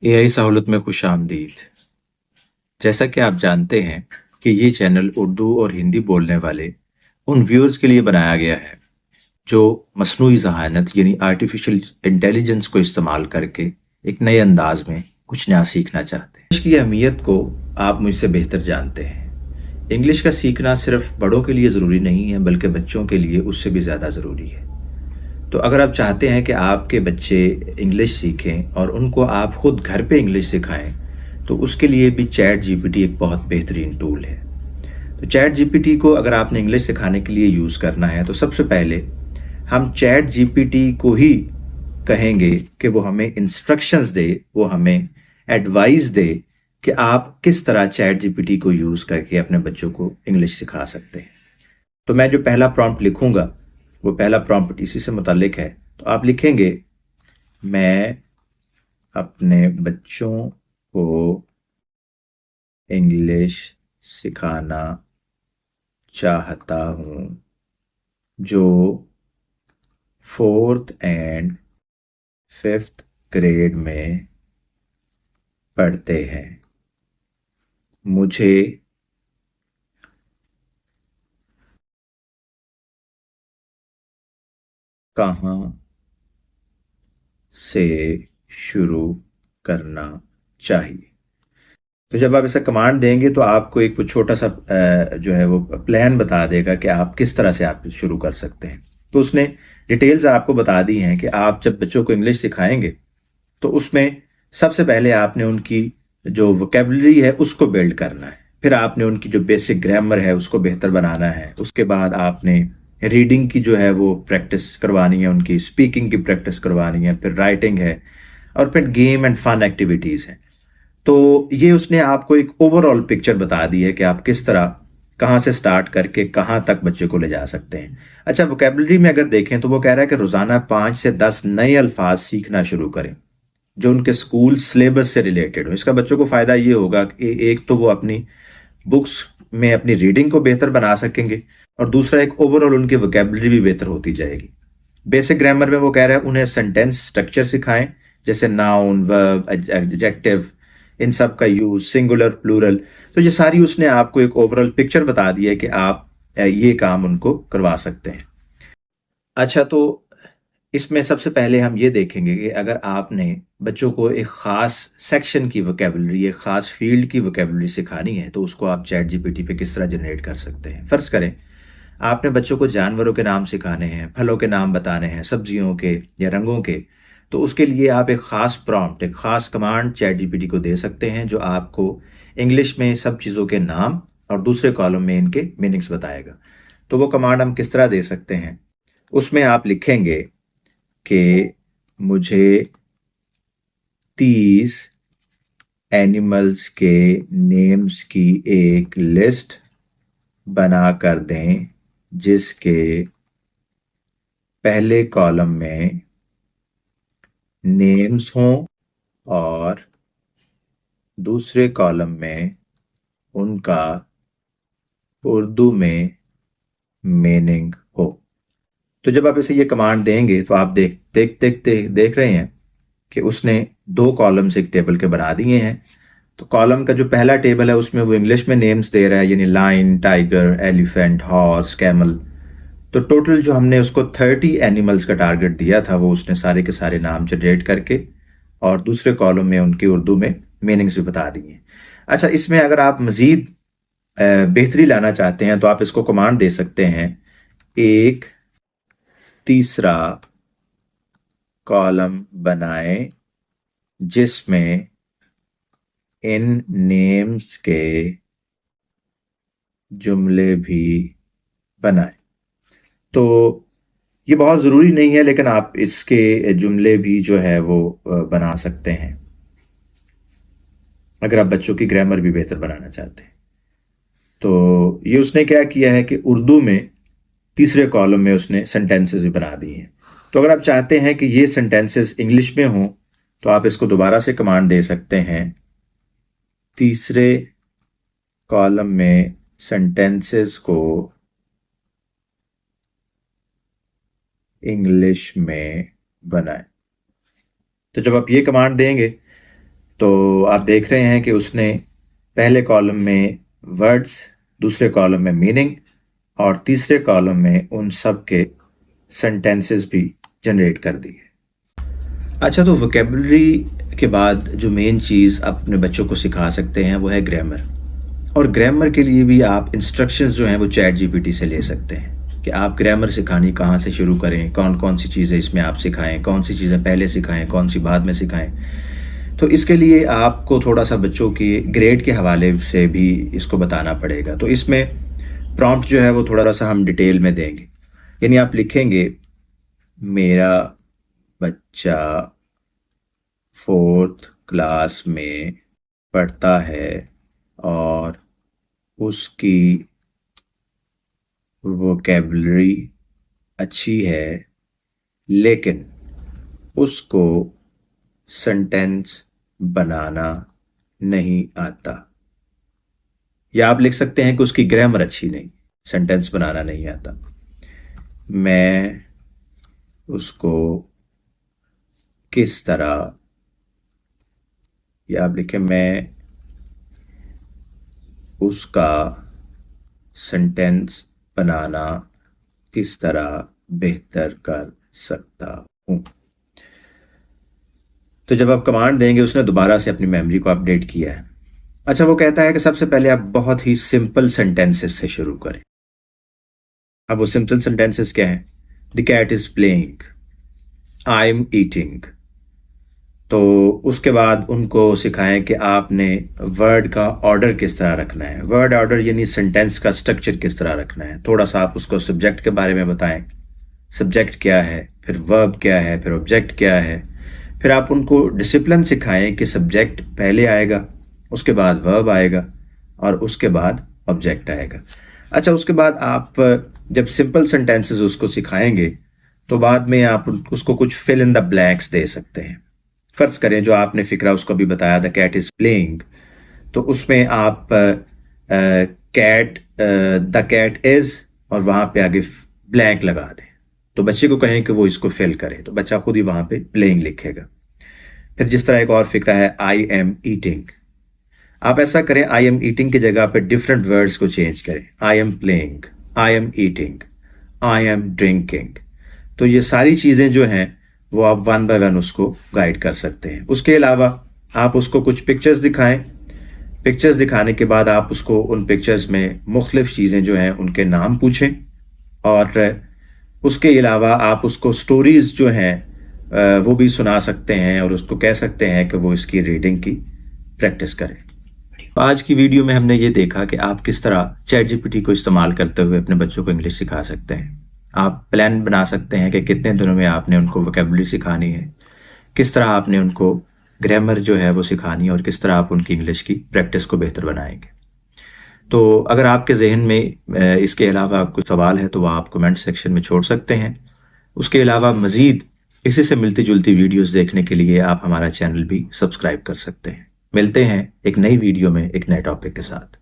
AI सहूलत में खुश आमदीद। जैसा कि आप जानते हैं कि ये चैनल उर्दू और हिंदी बोलने वाले उन व्यूअर्स के लिए बनाया गया है जो मसनूई ज़हानत यानी आर्टिफिशियल इंटेलिजेंस को इस्तेमाल करके एक नए अंदाज में कुछ नया सीखना चाहते हैं। इंग्लिश की अहमियत को आप मुझसे बेहतर जानते हैं। इंग्लिश का सीखना सिर्फ बड़ों के लिए ज़रूरी नहीं है, बल्कि बच्चों के लिए उससे भी ज़्यादा ज़रूरी है। तो अगर आप चाहते हैं कि आपके बच्चे इंग्लिश सीखें और उनको आप खुद घर पे इंग्लिश सिखाएं, तो उसके लिए भी चैट जीपीटी एक बहुत बेहतरीन टूल है। तो चैट जीपीटी को अगर आपने इंग्लिश सिखाने के लिए यूज़ करना है, तो सबसे पहले हम चैट जीपीटी को ही कहेंगे कि वो हमें इंस्ट्रक्शंस दे, वो हमें एडवाइस दे कि आप किस तरह चैट जीपीटी को यूज़ करके अपने बच्चों को इंग्लिश सिखा सकते हैं। तो मैं जो पहला प्रॉम्प्ट लिखूंगा, वो पहला प्रॉम्प्ट इसी से मुतालिक है। तो आप लिखेंगे, मैं अपने बच्चों को इंग्लिश सिखाना चाहता हूँ जो फोर्थ एंड फिफ्थ ग्रेड में पढ़ते हैं। मुझे कहाँ से शुरू करना चाहिए? तो जब आप ऐसा कमांड देंगे तो आपको एक छोटा सा जो है वो प्लान बता देगा कि आप किस तरह से आप शुरू कर सकते हैं। तो उसने डिटेल्स आपको बता दी हैं कि आप जब बच्चों को इंग्लिश सिखाएंगे तो उसमें सबसे पहले आपने उनकी जो वोकेबलरी है उसको बिल्ड करना है, फिर आपने उनकी जो बेसिक ग्रामर है उसको बेहतर बनाना है, उसके बाद आपने रीडिंग की जो है वो प्रैक्टिस करवानी है, उनकी स्पीकिंग की प्रैक्टिस करवानी है, फिर राइटिंग है, और फिर गेम एंड फन एक्टिविटीज़ हैं। तो ये उसने आपको एक ओवरऑल पिक्चर बता दी है कि आप किस तरह कहाँ से स्टार्ट करके कहाँ तक बच्चे को ले जा सकते हैं। अच्छा, वोकेबलरी में अगर देखें तो वो कह रहा है कि रोज़ाना 5 से 10 नए अल्फाज सीखना शुरू करें जो उनके स्कूल सिलेबस से रिलेटेड हो। इसका बच्चों को फ़ायदा ये होगा कि एक तो वो अपनी बुक्स में अपनी रीडिंग को बेहतर बना सकेंगे, और दूसरा एक ओवरऑल उनकी वोकेबलरी भी बेहतर होती जाएगी। बेसिक ग्रामर में वो कह रहा है उन्हें सेंटेंस स्ट्रक्चर सिखाएं, जैसे नाउन, वर्ब, एडजेक्टिव, इन सब का यूज, सिंगुलर, प्लूरल। तो ये सारी उसने आपको एक ओवरऑल पिक्चर बता दी है कि आप ये काम उनको करवा सकते हैं। अच्छा, तो इसमें सबसे पहले हम ये देखेंगे कि अगर आपने बच्चों को एक ख़ास सेक्शन की वोकेबलरी, एक ख़ास फील्ड की वोकेबलरी सिखानी है, तो उसको आप चैट जीपीटी पे किस तरह जनरेट कर सकते हैं। फ़र्ज़ करें आपने बच्चों को जानवरों के नाम सिखाने हैं, फलों के नाम बताने हैं, सब्जियों के या रंगों के, तो उसके लिए आप एक ख़ास प्रॉम्प्ट, एक ख़ास कमांड चैट जीपीटी को दे सकते हैं जो आपको इंग्लिश में सब चीज़ों के नाम और दूसरे कॉलम में इनके मीनिंग्स बताएगा। तो वो कमांड हम किस तरह दे सकते हैं? उसमें आप लिखेंगे कि मुझे 30 एनिमल्स के नेम्स की एक लिस्ट बना कर दें जिसके पहले कॉलम में नेम्स हों और दूसरे कॉलम में उनका उर्दू में मीनिंग हो। तो जब आप इसे ये कमांड देंगे तो आप देख रहे हैं कि उसने दो कॉलम्स एक टेबल के बना दिए हैं। तो कॉलम का जो पहला टेबल है उसमें वो इंग्लिश में नेम्स दे रहा है, यानी line, tiger, elephant, horse, camel. तो टोटल जो हमने उसको 30 एनिमल्स का टारगेट दिया था वो उसने सारे के सारे नाम जनरेट करके और दूसरे कॉलम में उनकी उर्दू में मीनिंग्स भी बता दिए। अच्छा, इसमें अगर आप मजीद बेहतरी लाना चाहते हैं तो आप इसको कमांड दे सकते हैं, एक तीसरा कॉलम बनाएं जिसमें इन नेम्स के जुमले भी बनाएं। तो ये बहुत ज़रूरी नहीं है, लेकिन आप इसके जुमले भी जो है वो बना सकते हैं अगर आप बच्चों की ग्रामर भी बेहतर बनाना चाहते हैं। तो ये उसने क्या किया है कि उर्दू में तीसरे कॉलम में उसने सेंटेंसेस भी बना दिए हैं। तो अगर आप चाहते हैं कि ये सेंटेंसेस इंग्लिश में हों तो आप इसको दोबारा से कमांड दे सकते हैं, तीसरे कॉलम में सेंटेंसेस को इंग्लिश में बनाएं। तो जब आप ये कमांड देंगे तो आप देख रहे हैं कि उसने पहले कॉलम में वर्ड्स, दूसरे कॉलम में मीनिंग और तीसरे कॉलम में उन सब के सेंटेंसेस भी जनरेट कर दिए। अच्छा, तो वोकेबलरी के बाद जो मेन चीज़ अपने बच्चों को सिखा सकते हैं वो है ग्रामर। और ग्रामर के लिए भी आप इंस्ट्रक्शंस जो हैं वो चैट जीपीटी से ले सकते हैं कि आप ग्रामर सिखानी कहाँ से शुरू करें, कौन कौन सी चीज़ें इसमें आप सिखाएं, कौन सी चीज़ें पहले सिखाएं, कौन सी बाद में सिखाएं। तो इसके लिए आपको थोड़ा सा बच्चों की ग्रेड के हवाले से भी इसको बताना पड़ेगा। तो इसमें प्रॉम्प्ट जो है वो थोड़ा सा हम डिटेल में देंगे। यानी आप लिखेंगे मेरा बच्चा 4th क्लास में पढ़ता है और उसकी वोकेबलरी अच्छी है, लेकिन उसको सेंटेंस बनाना नहीं आता। या आप लिख सकते हैं कि उसकी ग्रामर अच्छी नहीं, सेंटेंस बनाना नहीं आता। मैं उसको किस तरह, या आप लिखें मैं उसका सेंटेंस बनाना किस तरह बेहतर कर सकता हूँ। तो जब आप कमांड देंगे, उसने दोबारा से अपनी मेमोरी को अपडेट किया है। अच्छा, वो कहता है कि सबसे पहले आप बहुत ही सिंपल सेंटेंसेस से शुरू करें। अब वो सिंपल सेंटेंसेस क्या हैं? The cat is playing, I am eating. तो उसके बाद उनको सिखाएं कि आपने वर्ड का ऑर्डर किस तरह रखना है। वर्ड ऑर्डर यानी सेंटेंस का स्ट्रक्चर किस तरह रखना है। थोड़ा सा आप उसको सब्जेक्ट के बारे में बताएं, सब्जेक्ट क्या है, फिर वर्ब क्या है, फिर ऑब्जेक्ट क्या है। फिर आप उनको डिसिप्लिन सिखाएं कि सब्जेक्ट पहले आएगा, उसके बाद वर्ब आएगा और उसके बाद ऑब्जेक्ट आएगा। अच्छा, उसके बाद आप जब सिंपल सेंटेंसेस उसको सिखाएंगे तो बाद में आप उसको कुछ फिल इन द ब्लैंक्स दे सकते हैं। फर्ज करें जो आपने फिक्रा उसको भी बताया, द कैट इज प्लेइंग, तो उसमें आप कैट, द कैट इज और वहां पे आगे ब्लैंक लगा दें। तो बच्चे को कहें कि वो इसको फिल करे, तो बच्चा खुद ही वहां पे प्लेइंग लिखेगा। फिर जिस तरह एक और फिक्रा है, आई एम ईटिंग, आप ऐसा करें, आई एम ईटिंग की जगह पे डिफरेंट वर्ड्स को चेंज करें। I am playing, I am eating, I am drinking. तो ये सारी चीजें जो हैं वो आप वन बाय वन उसको गाइड कर सकते हैं। उसके अलावा आप उसको कुछ पिक्चर्स दिखाएं। पिक्चर्स दिखाने के बाद आप उसको उन पिक्चर्स में मुख्तलिफ चीज़ें जो हैं उनके नाम पूछें। और उसके अलावा आप उसको स्टोरीज जो हैं वो भी सुना सकते हैं और उसको कह सकते हैं कि वो इसकी रीडिंग की प्रैक्टिस करें। आज की वीडियो में हमने ये देखा कि आप किस तरह चैट जीपीटी को इस्तेमाल करते हुए अपने बच्चों को इंग्लिश सिखा सकते हैं। आप प्लान बना सकते हैं कि कितने दिनों में आपने उनको वोकेबलरी सिखानी है, किस तरह आपने उनको ग्रामर जो है वो सिखानी है और किस तरह आप उनकी इंग्लिश की प्रैक्टिस को बेहतर बनाएंगे। तो अगर आपके जहन में इसके अलावा कोई सवाल है तो वह आप कमेंट सेक्शन में छोड़ सकते हैं। उसके अलावा मज़ीद इसी से मिलती जुलती वीडियोस देखने के लिए आप हमारा चैनल भी सब्सक्राइब कर सकते हैं। मिलते हैं एक नई वीडियो में एक नए टॉपिक के साथ।